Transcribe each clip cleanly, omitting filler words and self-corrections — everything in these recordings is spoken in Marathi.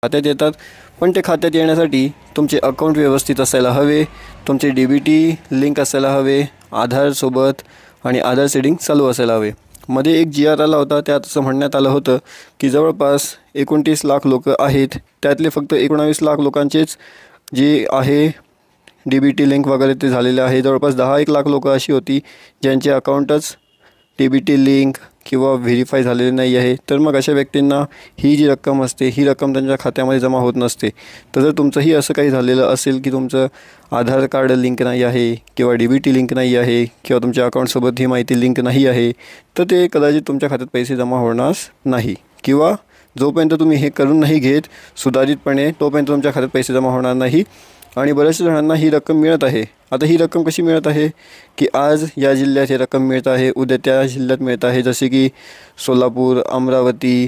खात्यात येतात, पण ते खात्यात येण्यासाठी तुमचे अकाउंट व्यवस्थित असायला हवे, तुमचे DBT लिंक असायला हवे आधारसोबत आणि आधार सेटिंग चालू असायला हवे. मध्ये एक GR आला होता, त्यात असं म्हणण्यात आलं होतं की जवळपास 29 लाख लोक आहेत, त्यातले फक्त 19 लाख लोकांचेच जे आहे DBT लिंक वगैरे ते झालेले आहे. जवळपास 10-1 लाख लोक अशी होती ज्यांचे अकाउंटच DBT लिंक किंवा व्हेरीफाय झालेले नाही आहे. तर मग अशा व्यक्तींना ही जी रक्कम असते ही रक्कम त्यांच्या खात्यामध्ये जमा होत नसते. तर जर तुमचंही असं काही झालेलं असेल की तुमचं आधार कार्ड लिंक नाही आहे किंवा DBT लिंक नाही आहे किंवा तुमच्या अकाउंटसोबत ही माहिती लिंक नाही आहे, तर ते कदाचित तुमच्या खात्यात पैसे जमा होणार नाही किंवा जोपर्यंत तुम्ही हे करून नाही घेत सुधारितपणे तोपर्यंत तुमच्या खात्यात पैसे जमा होणार नाही. आणि बऱ्याचशा जणांना ही रक्कम मिळत आहे. आता ही रक्कम कशी मिळत आहे की आज या जिल्ह्यात ही रक्कम मिळत आहे, उद्या त्या जिल्ह्यात मिळत आहे. जसे की सोलापूर, अमरावती,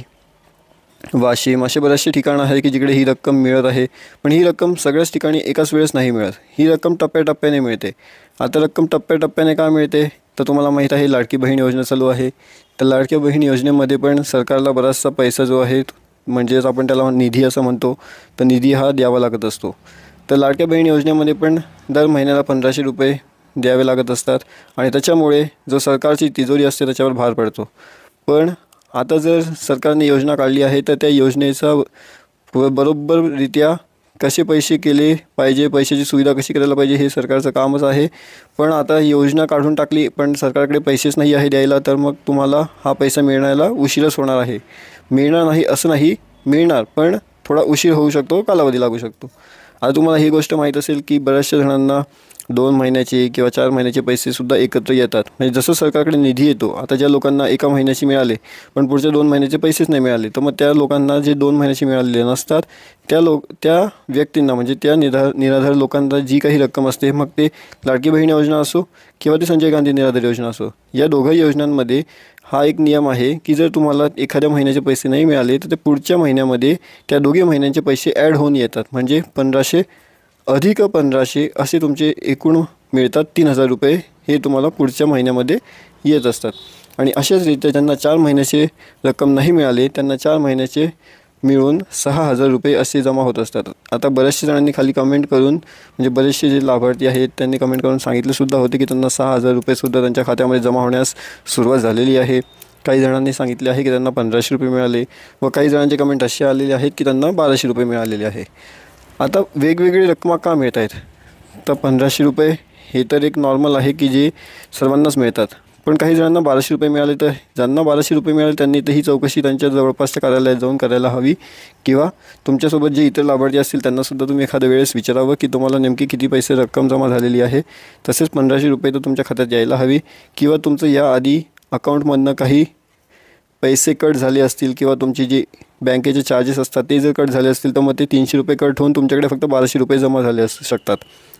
वाशिम असे बरेचसे ठिकाणं आहे की जिकडे ही रक्कम मिळत आहे. पण ही रक्कम सगळ्याच ठिकाणी एकाच वेळेस नाही मिळत. ही रक्कम टप्प्याटप्प्याने मिळते. आता रक्कम टप्प्याटप्प्याने का मिळते तर तुम्हाला माहीत आहे लाडकी बहीण योजना चालू आहे. तर लाडक्या बहीण योजनेमध्ये पण सरकारला बराचसा पैसा जो आहे म्हणजेच आपण त्याला निधी असं म्हणतो, तर निधी हा द्यावा लागत असतो. तर लाडक्या बहीण योजनेमध्ये पण दर महिन्याला 1500 रुपये द्यावे लागत असतात आणि त्याच्यामुळे जो सरकारची तिजोरी असते त्याच्यावर भार पडतो. पण आता जर सरकारने योजना काढली आहे तर त्या योजनेचा बरोबररित्या कसे पैसे केले पाहिजे, पैशाची सुविधा कशी करायला पाहिजे हे सरकारचं कामच आहे. पण आता योजना काढून टाकली पण सरकारकडे पैसेच नाही आहे द्यायला, तर मग तुम्हाला हा पैसा मिळण्याला उशीरच होणार आहे. मिळणार नाही असं नाही, मिळणार पण थोडा उशीर होऊ शकतो, कालावधी लागू शकतो. आता तुम्हाला ही गोष्ट माहीत असेल की बऱ्याचशा जणांना 2 महिन्याचे किंवा 4 महिन्याचे पैसेसुद्धा एकत्र येतात. म्हणजे जसं सरकारकडे निधी येतो, आता ज्या लोकांना 1 महिन्याचे मिळाले पण पुढच्या 2 महिन्याचे पैसेच नाही मिळाले, तर मग त्या लोकांना जे 2 महिन्याचे मिळालेले नसतात त्या व्यक्तींना म्हणजे त्या निराधार लोकांना जी काही रक्कम असते, मग ते लाडकी बहीण योजना असो किंवा ती संजय गांधी निराधार योजना असो, या दोघंही योजनांमध्ये हा एक नियम आहे की जर तुम्हाला एखाद्या महिन्याचे पैसे नाही मिळाले तर ते पुढच्या महिन्यामध्ये त्या दोघी महिन्यांचे पैसे ॲड होऊन येतात. म्हणजे 1500 अधिक 1500 असे तुमचे एकूण मिळतात. 3000 रुपये हे तुम्हाला पुढच्या महिन्यामध्ये येत असतात. आणि अशाच रीत्या ज्यांना 4 महिन्याचे रक्कम नाही मिळाले त्यांना 4 महिन्याचे मिळून 6000 रुपये असे जमा होत असतात. आता बऱ्याचशा जणांनी खाली कमेंट करून म्हणजे बरेचसे जे लाभार्थी आहेत त्यांनी कमेंट करून सांगितलेसुद्धा होते की त्यांना 6000 रुपयेसुद्धा त्यांच्या खात्यामध्ये जमा होण्यास सुरुवात झालेली आहे. काही जणांनी सांगितले आहे की त्यांना 1500 रुपये मिळाले व काही जणांचे कमेंट असे आलेले आहेत की त्यांना 1200 रुपये मिळालेले आहे. आता वेगवेगळी रक्कम का मिळत आहेत, तर 1500 रुपये हे तर एक नॉर्मल आहे की जे सर्वांनाच मिळतात. पण काही जणांना 1200 रुपये मिळाले, तर ज्यांना 1200 रुपये मिळाले त्यांनी तर ही चौकशी त्यांच्या जवळपासच्या कार्यालयात जाऊन करायला हवी किंवा तुमच्यासोबत जे इतर लाभार्थी असतील त्यांनासुद्धा तुम्ही एखाद्या वेळेस विचारावं की तुम्हाला नेमकी किती पैसे रक्कम जमा झालेली आहे. तसेच 1500 रुपये तर तुमच्या खात्यात यायला हवी किंवा तुमचं याआधी अकाउंटमधनं काही पैसे कट झाले असतील किंवा तुमची जी बँकेचे चार्जेस असतात ते जर कट झाले असतील तर मग ते 300 रुपये कट होऊन तुमच्याकडे फक्त 1200 रुपये जमा झाले असू शकतात.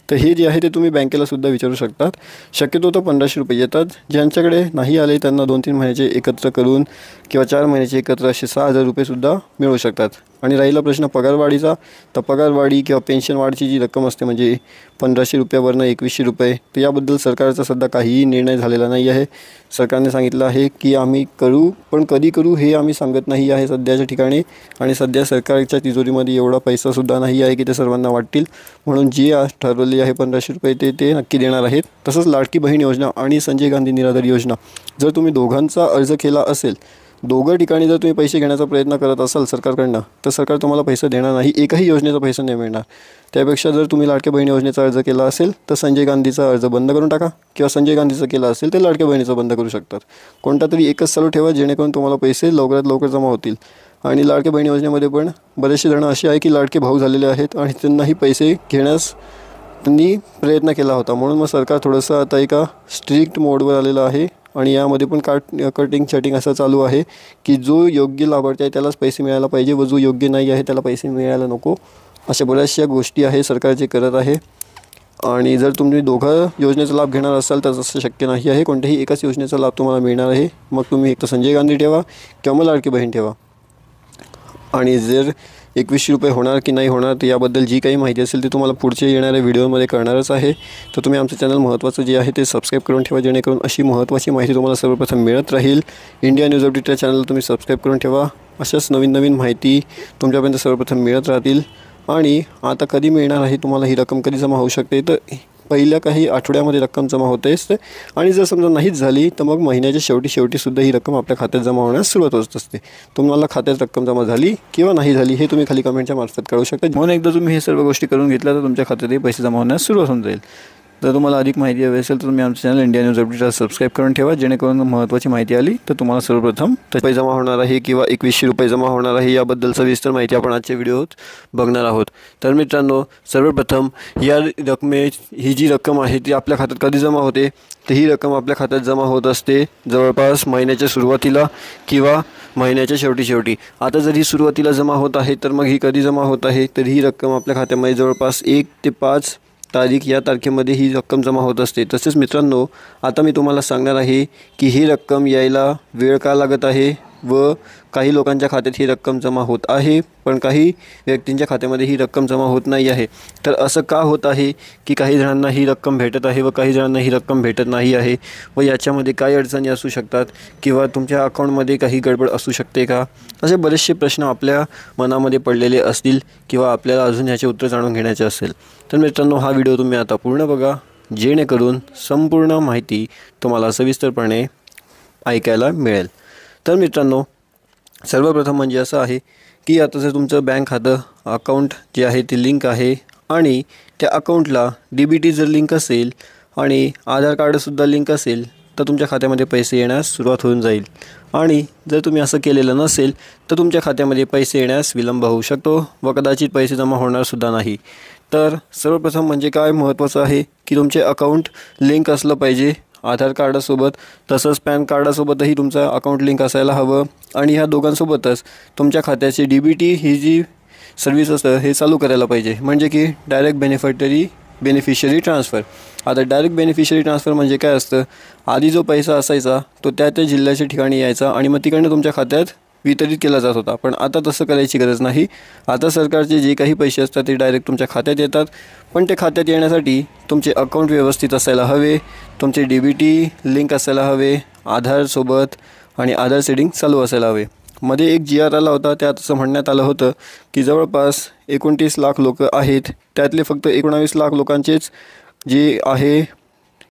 तर हे जे आहे ते तुम्ही बँकेलासुद्धा विचारू शकतात. शक्यतो तर 1500 रुपये येतात. ज्यांच्याकडे नाही आले त्यांना 2-3 महिन्याचे एकत्र करून किंवा 4 महिन्याचे एकत्र असे 6000 रुपयेसुद्धा मिळू शकतात. आणि राहिला प्रश्न पगारवाढीचा, तर पगारवाढी किंवा पेन्शन वाढची जी रक्कम असते म्हणजे 1500 रुपयावरनं 2100 रुपये, तर याबद्दल सरकारचा सध्या काहीही निर्णय झालेला नाही आहे. सरकारने सांगितलं आहे की आम्ही करू, पण कधी करू हे आम्ही सांगत नाही आहे सध्याच्या ठिकाणी. आणि सध्या सरकारच्या तिजोरीमध्ये एवढा पैसासुद्धा नाही आहे की ते सर्वांना वाटतील. म्हणून जी ठरवली आहे 1500 रुपये ते नक्की देणार आहेत. तसंच लाडकी बहीण योजना आणि संजय गांधी निराधार योजना जर तुम्ही दोघांचा अर्ज केला असेल, दोघं ठिकाणी जर तुम्ही पैसे घेण्याचा प्रयत्न करत असाल सरकारकडनं, तर सरकार तुम्हाला पैसा देणार नाही. एकही योजनेचा पैसा नाही मिळणार. त्यापेक्षा जर तुम्ही लाडक्या बहीण योजनेचा अर्ज केला असेल तर संजय गांधीचा अर्ज बंद करून टाका किंवा संजय गांधीचा केला असेल तर लाडक्या बहिणीचा बंद करू शकतात. कोणता तरी एकच चालू ठेवा जेणेकरून तुम्हाला पैसे लवकरात लवकर जमा होतील. आणि लाडक्या बहीण योजनेमध्ये पण बरेचसे जण असे आहे की लाडके भाऊ झालेले आहेत आणि त्यांनाही पैसे घेण्यास त्यांनी प्रयत्न केला होता. म्हणून मग सरकार थोडंसं आता एका स्ट्रिक्ट मोडवर आलेलं आहे आणि यामध्ये पण कटिंग छटिंग असं चालू आहे की जो योग्य लाभार्थी आहे त्यालाच पैसे मिळायला पाहिजे व जो योग्य नाही आहे त्याला पैसे मिळायला नको. अशा बऱ्याचशा गोष्टी आहे सरकार जे करत आहे. आणि जर तुम्ही दोघं योजनेचा लाभ घेणार असाल तर तसं शक्य नाही आहे. कोणत्याही एकाच योजनेचा लाभ तुम्हाला मिळणार आहे. मग तुम्ही एक तर संजय गांधी ठेवा किंवा मग लाडकी बहीण ठेवा. आणि जर 2100 रुपये होणार की नाही होणार तर याबद्दल जी काही माहिती असेल ती तुम्हाला पुढच्या येणाऱ्या व्हिडिओमध्ये करणारच आहे. तर तुम्ही आमचं चॅनल महत्त्वाचं जे आहे ते सबस्क्राईब करून ठेवा जेणेकरून अशी महत्त्वाची माहिती तुम्हाला सर्वप्रथम मिळत राहील. इंडिया न्यूज अपडेट या चॅनलला तुम्ही सबस्क्राईब करून ठेवा. अशाच नवीन नवीन माहिती तुमच्यापर्यंत सर्वप्रथम मिळत राहतील। आणि आता कधी मिळणार आहे तुम्हाला ही रक्कम, कधी जमा होऊ शकते, तर पहिल्या काही आठवड्यामध्ये रक्कम जमा होते असते आणि जर समजा नाहीच झाली तर मग महिन्याच्या शेवटीसुद्धा ही रक्कम आपल्या खात्यात जमा होण्यास सुरुवात होत असते। तुम्हाला खात्यात रक्कम जमा झाली किंवा नाही झाली हे तुम्ही खाली कमेंटच्या मार्फत कळवू शकता। म्हणून एकदा तुम्ही हे सर्व गोष्टी करून घेतल्या तर तुमच्या खात्यातही पैसे जमा होण्यास सुरुवात होऊन जाईल। जर तुम्हाला अधिक माहिती हवी असेल तर तुम्ही आमच्या चॅनल इंडिया न्यूज अपडेटला सबस्क्राईब करून ठेवा, जेणेकरून महत्त्वाची माहिती आली तर तुम्हाला सर्वप्रथम पैसे जमा होणार आहे किंवा 2100 रुपये जमा होणार आहे याबद्दल सविस्तर माहिती आपण आजच्या व्हिडिओत बघणार आहोत। तर मित्रांनो, सर्वप्रथम या ही जी रक्कम आहे ती आपल्या खात्यात कधी जमा होते, तर ही रक्कम आपल्या खात्यात जमा होत असते जवळपास महिन्याच्या सुरुवातीला किंवा महिन्याच्या शेवटी। आता जर ही सुरुवातीला जमा होत आहे तर मग ही कधी जमा होत आहे, तर ही रक्कम आपल्या खात्यामध्ये जवळपास 1 ते 5 तारीख या तारखेमध्ये ही रक्कम जमा होत असते। तसेच मित्रांनो, आता मी तुम्हाला सांगणार आहे की ही रक्कम यायला वेळ का लागत आहे व काही लोकांच्या खात्यात ही रक्कम जमा होत आहे पण काही व्यक्तींच्या खात्यामध्ये ही रक्कम जमा होत नाही आहे। तर असं का होत आहे की काही जणांना ही रक्कम भेटत आहे व काही जणांना ही रक्कम भेटत नाही आहे व याच्यामध्ये काय अडचणी असू शकतात किंवा तुमच्या अकाउंटमध्ये काही गडबड असू शकते का, असे बरेचसे प्रश्न आपल्या मनामध्ये पडलेले असतील किंवा आपल्याला अजून याचे उत्तर जाणून घेण्याचे असेल। तर मित्रांनो, हा व्हिडिओ तुम्ही आता पूर्ण बघा, जेणेकरून संपूर्ण माहिती तुम्हाला सविस्तरपणे ऐकायला मिळेल। तर मित्रांनो, सर्वप्रथम म्हणजे असं आहे की आता जर तुमचं बँक खातं अकाउंट जे आहे ते लिंक आहे आणि त्या अकाउंटला DBT जर लिंक असेल आणि आधार कार्डसुद्धा लिंक असेल तर तुमच्या खात्यामध्ये पैसे येण्यास सुरुवात होऊन जाईल। आणि जर तुम्ही असं केलेलं नसेल तर तुमच्या खात्यामध्ये पैसे येण्यास विलंब होऊ शकतो व कदाचित पैसे जमा होणारसुद्धा नाही। तर सर्वप्रथम म्हणजे काय महत्त्वाचं आहे की तुमचे अकाउंट लिंक असलं पाहिजे आधार कार्डासोबत, तसंच पॅन कार्डासोबतही तुमचं अकाउंट लिंक असायला हवं आणि ह्या दोघांसोबतच तुमच्या खात्याची DBT ही जी सर्व्हिस असतं हे चालू करायला पाहिजे, म्हणजे की डायरेक्ट बेनिफिशरी ट्रान्सफर। आता डायरेक्ट बेनिफिशरी ट्रान्सफर म्हणजे काय असतं, आधी जो पैसा असायचा तो त्या जिल्ह्याच्या ठिकाणी यायचा आणि मग तिकडनं तुमच्या खात्यात वितरित केला जात होता, पण आता तसं करायची गरज नाही। आता सरकारचे जे काही पैसे असतात ते डायरेक्ट तुमच्या खात्यात येतात, पण ते खात्यात येण्यासाठी तुमचे अकाउंट व्यवस्थित असायला हवे, तुमचे DBT लिंक असायला हवे आधारसोबत आणि आधार सेटिंग चालू असायला हवे। मध्ये एक GR आला होता, त्यात असं म्हणण्यात आलं होतं की जवळपास 29 लाख लोक आहेत, त्यातले फक्त 19 लाख लोकांचेच जे आहे